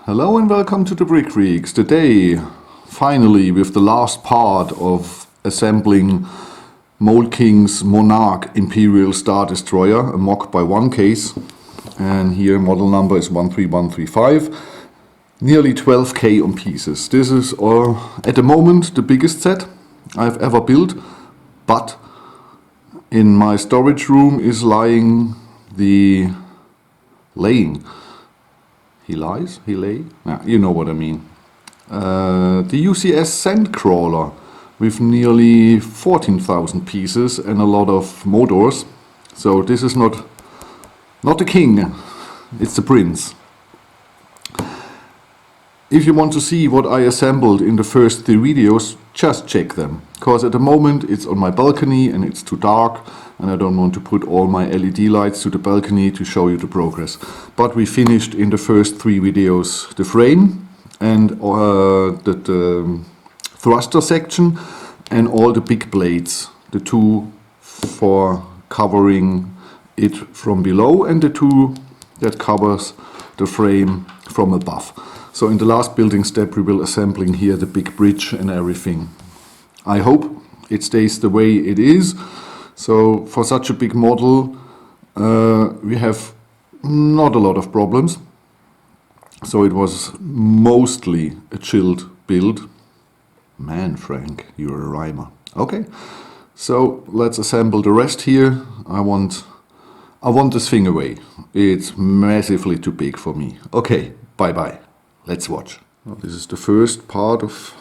Hello and welcome to the Brick Freaks. Today, finally, with the last part of assembling Mould King's Monarch Imperial Star Destroyer, a mock by one case. And here model number is 13135. Nearly 12k on pieces. This is at the moment the biggest set I've ever built, but in my storage room is lying the laying. He lay? Yeah, you know what I mean. The UCS Sandcrawler with nearly 14,000 pieces and a lot of motors. So this is not the king, it's the prince. If you want to see what I assembled in the first 3 videos, just check them. Because at the moment it's on my balcony and it's too dark and I don't want to put all my LED lights to the balcony to show you the progress. But we finished in the first 3 videos the frame and the thruster section and all the big blades. The 2 for covering it from below and the 2 that covers the frame from above. So in the last building step we will assembling here the big bridge and everything. I hope it stays the way it is. So for such a big model we have not a lot of problems. So it was mostly a chilled build. Man, Frank, you're a rhymer. Okay, so let's assemble the rest here. I want this thing away. It's massively too big for me. Okay, bye-bye. Let's watch. Well, this is the first part of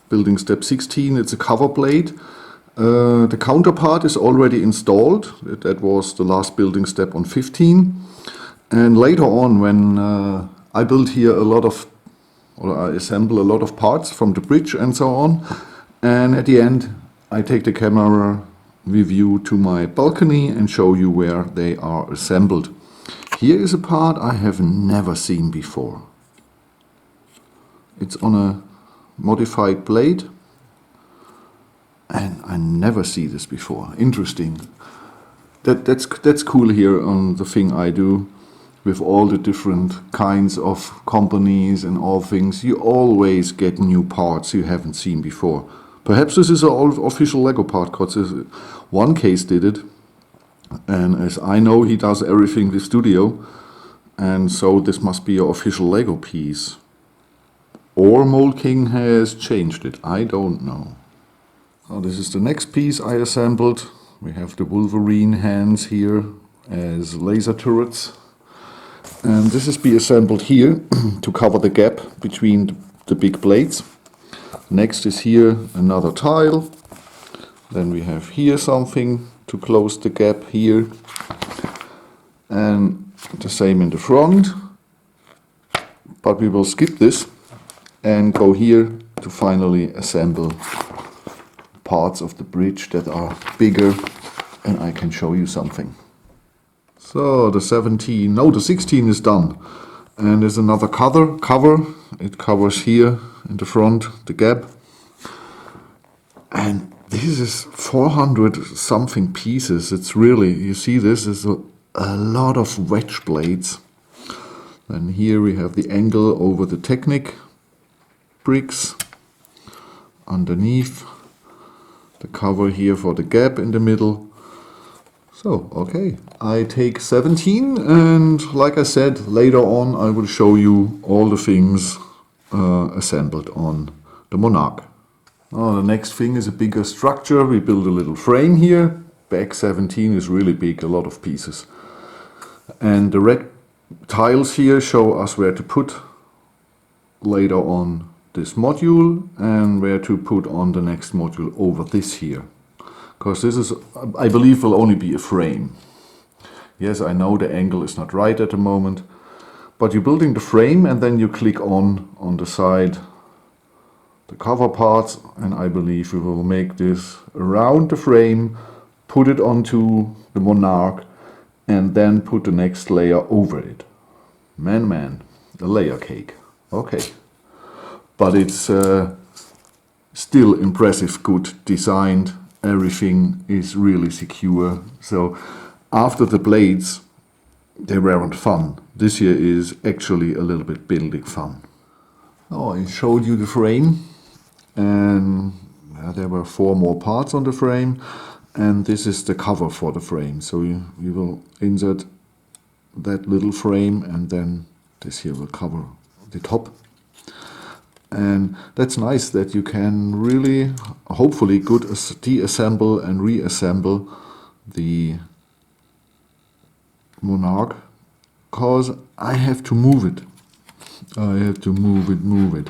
building step 16. It's a cover plate. The counterpart is already installed. That was the last building step on 15. And later on, when I build here I assemble a lot of parts from the bridge and so on. And at the end, I take the camera with you to my balcony and show you where they are assembled. Here is a part I have never seen before. It's on a modified blade and I never see this before. Interesting. That's cool here on the thing I do with all the different kinds of companies and all things. You always get new parts you haven't seen before. Perhaps this is an official Lego part because one case did it, and as I know he does everything with Studio, and so this must be an official Lego piece. Or Mould King has changed it, I don't know. So this is the next piece I assembled. We have the Wolverine hands here as laser turrets. And this is be assembled here to cover the gap between the big blades. Next is here another tile. Then we have here something to close the gap here. And the same in the front. But we will skip this and go here to finally assemble parts of the bridge that are bigger and I can show you something. So the 16 is done. And there's another cover. It covers here in the front the gap. And this is 400 something pieces. It's really, you see this is a lot of wedge blades. And here we have the angle over the Technic bricks. Underneath the cover here for the gap in the middle. So, okay, I take 17 and like I said, later on I will show you all the things assembled on the Monarch. Now the next thing is a bigger structure. We build a little frame here. Back 17 is really big, a lot of pieces. And the red tiles here show us where to put later on this module and where to put on the next module over this here. Because this is, I believe, will only be a frame. Yes, I know the angle is not right at the moment, but you're building the frame and then you click on the side the cover parts, and I believe we will make this around the frame, put it onto the Monarch, and then put the next layer over it. Man, a layer cake. Okay. But it's still impressive, good designed. Everything is really secure. So after the blades they weren't fun. This year is actually a little bit building fun. Oh, I showed you the frame, and there were 4 more parts on the frame, and this is the cover for the frame. So you will insert that little frame, and then this here will cover the top. And that's nice that you can really, hopefully, good deassemble and reassemble the Monarch, because I have to move it. I have to move it.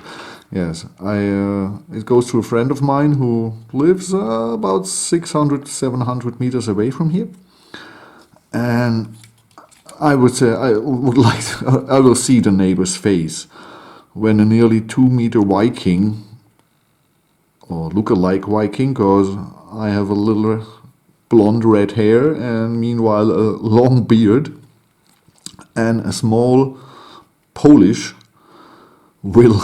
Yes, it goes to a friend of mine who lives about 600, 700 meters away from here. And I would say I will see the neighbor's face when a nearly 2-meter Viking, or look-alike Viking, because I have a little blonde red hair and meanwhile a long beard, and a small Polish will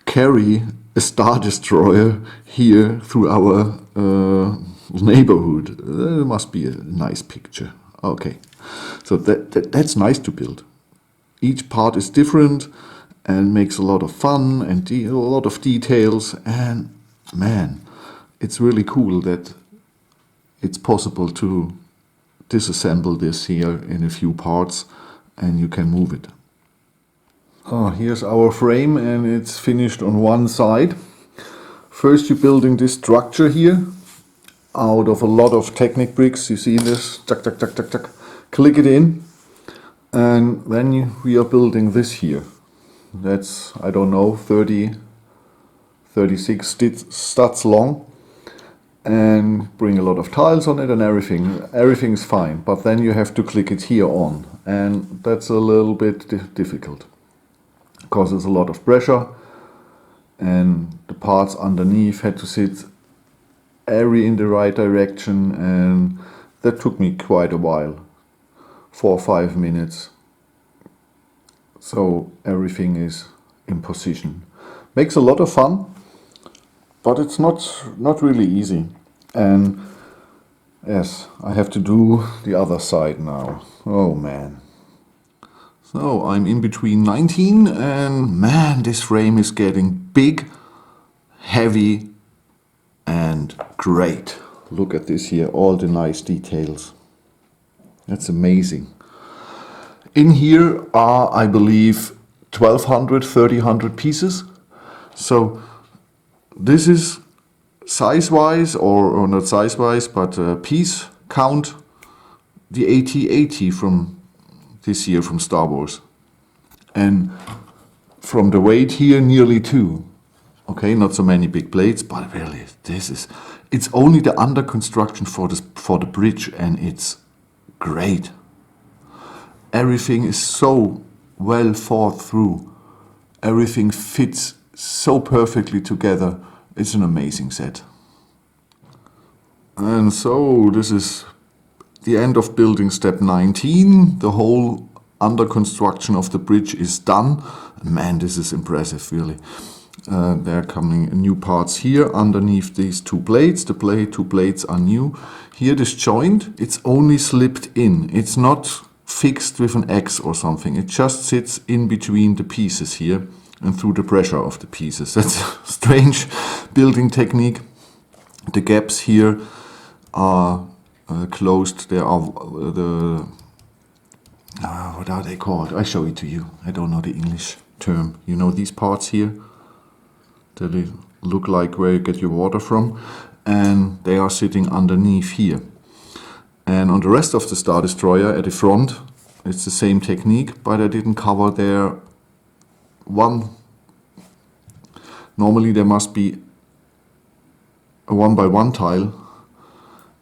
carry a Star Destroyer here through our neighborhood. It must be a nice picture. Okay, so that's nice to build. Each part is different and makes a lot of fun and a lot of details, and man, it's really cool that it's possible to disassemble this here in a few parts and you can move it. Oh, here's our frame, and it's finished on one side. First you're building this structure here out of a lot of Technic bricks. You see this? Tuck, tuck, tuck, tuck, tuck. Click it in, and then we are building this here. That's, I don't know, 36 studs long, and bring a lot of tiles on it and everything's fine. But then you have to click it here on, and that's a little bit difficult because there's a lot of pressure, and the parts underneath had to sit in the right direction, and that took me quite a while, 4 or 5 minutes. So everything is in position. Makes a lot of fun, but it's not really easy. And yes, I have to do the other side now. Oh man. So I'm in between 19, and man, this frame is getting big, heavy, and great. Look at this here, all the nice details. That's amazing. In here are, I believe, 1200, 1300 pieces. So this is size-wise, or not size-wise, but piece count, the AT-80 from this year from Star Wars. And from the weight here, nearly 2. Okay, not so many big blades, but really, it's only the under construction for the bridge, and it's great. Everything is so well thought through. Everything fits so perfectly together. It's an amazing set. And so this is the end of building step 19. The whole under construction of the bridge is done. Man, this is impressive, really. There are coming new parts here underneath these 2 blades. The 2 blades are new. Here this joint, it's only slipped in. It's not fixed with an X or something. It just sits in between the pieces here and through the pressure of the pieces. That's a strange building technique. The gaps here are closed. There are what are they called? I show it to you. I don't know the English term. You know these parts here? They look like where you get your water from, and they are sitting underneath here. And on the rest of the Star Destroyer at the front, it's the same technique, but I didn't cover there one. Normally there must be a 1x1 tile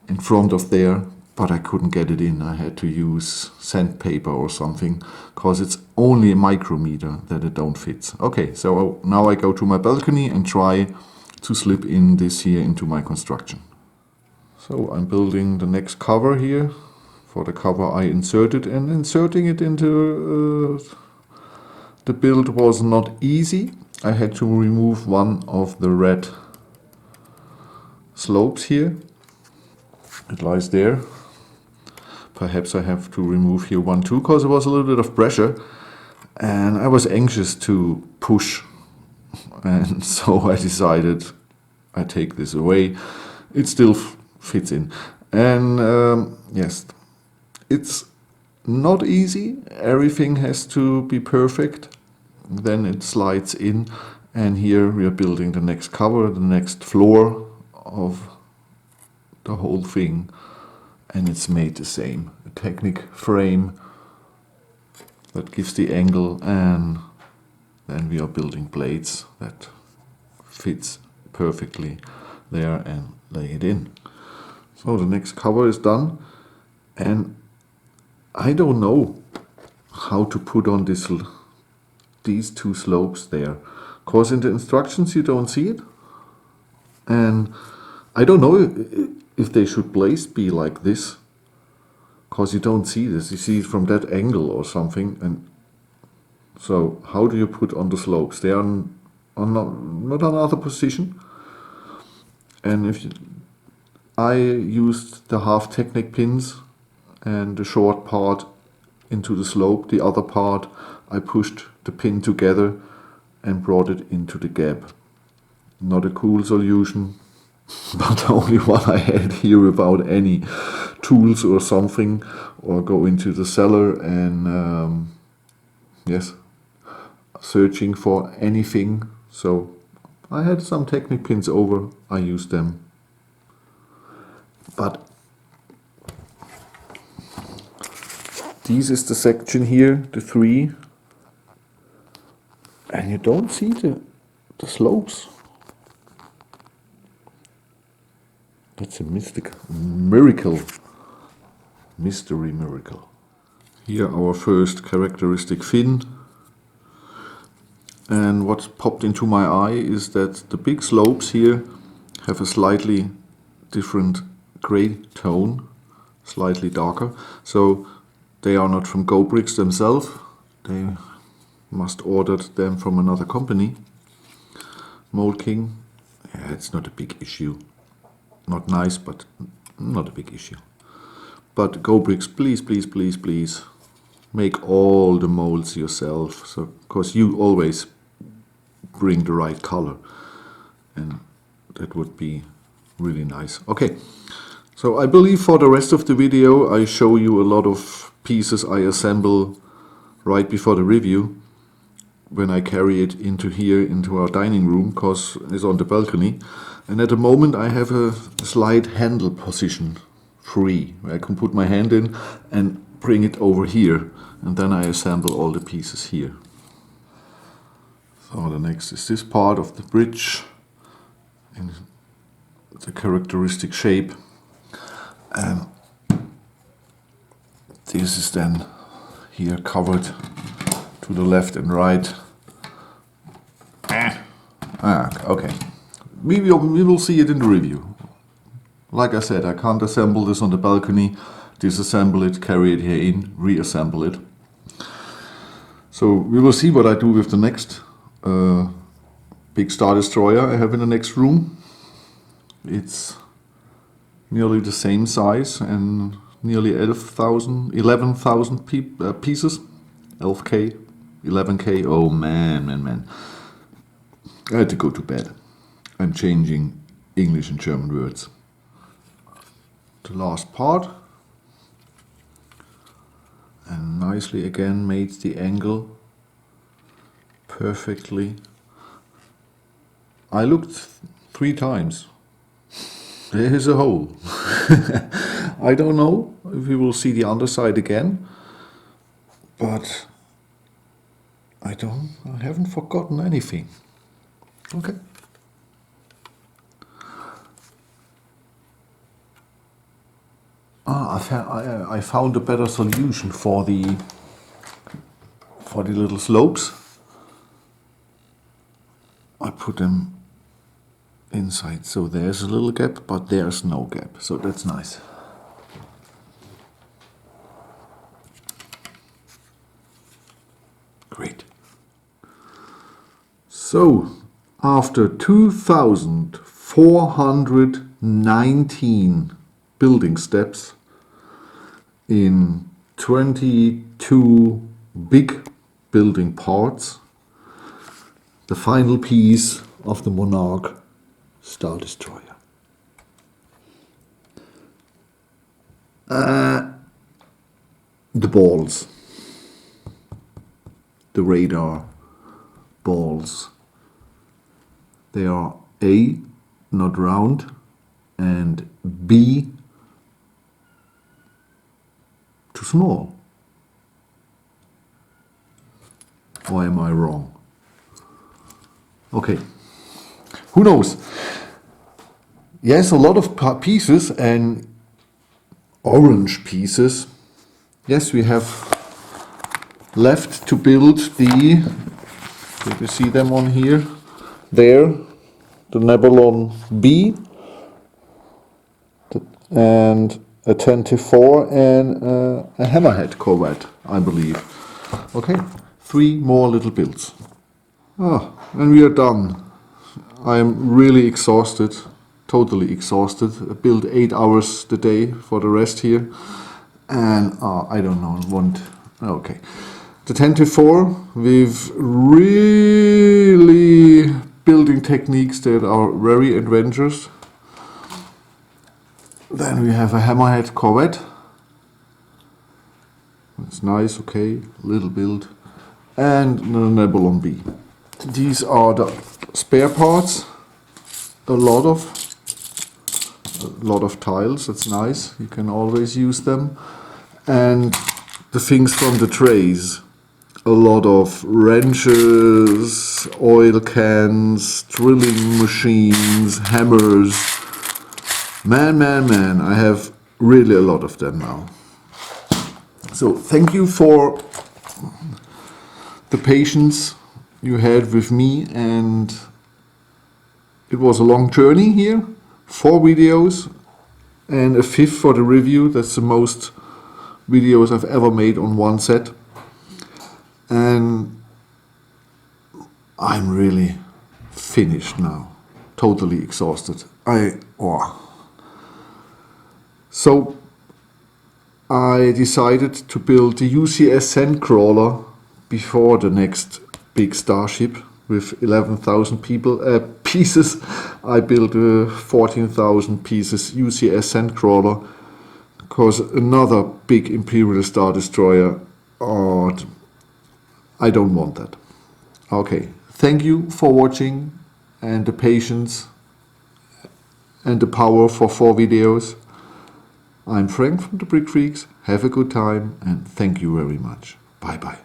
in front of there, but I couldn't get it in. I had to use sandpaper or something, because it's only a micrometer that it don't fit. Okay, so now I go to my balcony and try to slip in this here into my construction. So I'm building the next cover here. For the cover I inserted, and inserting it into the build was not easy. I had to remove one of the red slopes here. It lies there. perhaps I have to remove here one too, because there was a little bit of pressure and I was anxious to push, and so I decided I take this away. It still fits in, and yes, it's not easy. Everything has to be perfect. Then it slides in, and here we are building the next cover, the next floor of the whole thing, and it's made the same. A Technic frame that gives the angle, and then we are building blades that fits perfectly there and lay it in. So the next cover is done, and I don't know how to put on these two slopes there, because in the instructions you don't see it, and I don't know if they should placed be like this, because you don't see this, you see it from that angle or something. And so how do you put on the slopes? They are not another position, and I used the half Technic pins and the short part into the slope, the other part I pushed the pin together and brought it into the gap. Not a cool solution, but the only one I had here without any tools or something, or go into the cellar and yes, searching for anything. So I had some Technic pins over, I used them. But this is the section here, the three, and you don't see the slopes. That's a mystery miracle. Here our first characteristic fin, and what popped into my eye is that the big slopes here have a slightly different gray tone, slightly darker, so they are not from GoBricks themselves, they must ordered them from another company. Mould King, yeah, it's not a big issue. Not nice, but not a big issue. But GoBricks, please make all the molds yourself, so because you always bring the right color, and that would be really nice. Okay, so I believe for the rest of the video I show you a lot of pieces I assemble right before the review, when I carry it into here, into our dining room, because it's on the balcony. And at the moment I have a slide handle position free, where I can put my hand in and bring it over here, and then I assemble all the pieces here. So the next is this part of the bridge in the characteristic shape, and this is then here covered to the left and right. Okay. We will see it in the review. Like I said, I can't assemble this on the balcony, disassemble it, carry it here in, reassemble it. So we will see what I do with the next big Star Destroyer I have in the next room. It's nearly the same size and nearly 11,000 pieces. 11K, 11K, oh man. I had to go to bed. I'm changing English and German words. The last part, and nicely again made the angle perfectly. I looked 3 times. There is a hole. I don't know if we will see the underside again, but I haven't forgotten anything. Okay. I found a better solution for the little slopes. I put them inside, so there's a little gap, but there's no gap, so that's nice. Great. So, after 2,419 building steps in 22 big building parts the final piece of the Monarch Star Destroyer. The balls, the radar balls, they are A, not round, and B, too small. Or am I wrong? Okay, who knows? Yes, a lot of pieces and orange pieces. Yes, we have left to build the, did you see them on here? There, the Nebulon B, and a 10-4 and a Hammerhead corvette, I believe. Okay, 3 more little builds. Ah, and we are done. I am really exhausted, totally exhausted. I built 8 hours a day for the rest here. And I don't know, okay. The 10-4 with really building techniques that are very adventurous. Then we have a Hammerhead corvette. It's nice, okay, little build. And the Nebulon B. These are the spare parts. A lot of tiles, that's nice. You can always use them. And the things from the trays. A lot of wrenches, oil cans, drilling machines, hammers. Man, I have really a lot of them now. So thank you for the patience you had with me, and it was a long journey here. 4 videos and a 5th for the review. That's the most videos I've ever made on one set. And I'm really finished now. Totally exhausted. So I decided to build the UCS Sandcrawler before the next big starship with 11,000 pieces. I built a 14,000 pieces UCS Sandcrawler because another big Imperial Star Destroyer, I don't want that. Okay, thank you for watching and the patience and the power for 4 videos. I'm Frank from the Brick Freaks. Have a good time and thank you very much. Bye bye.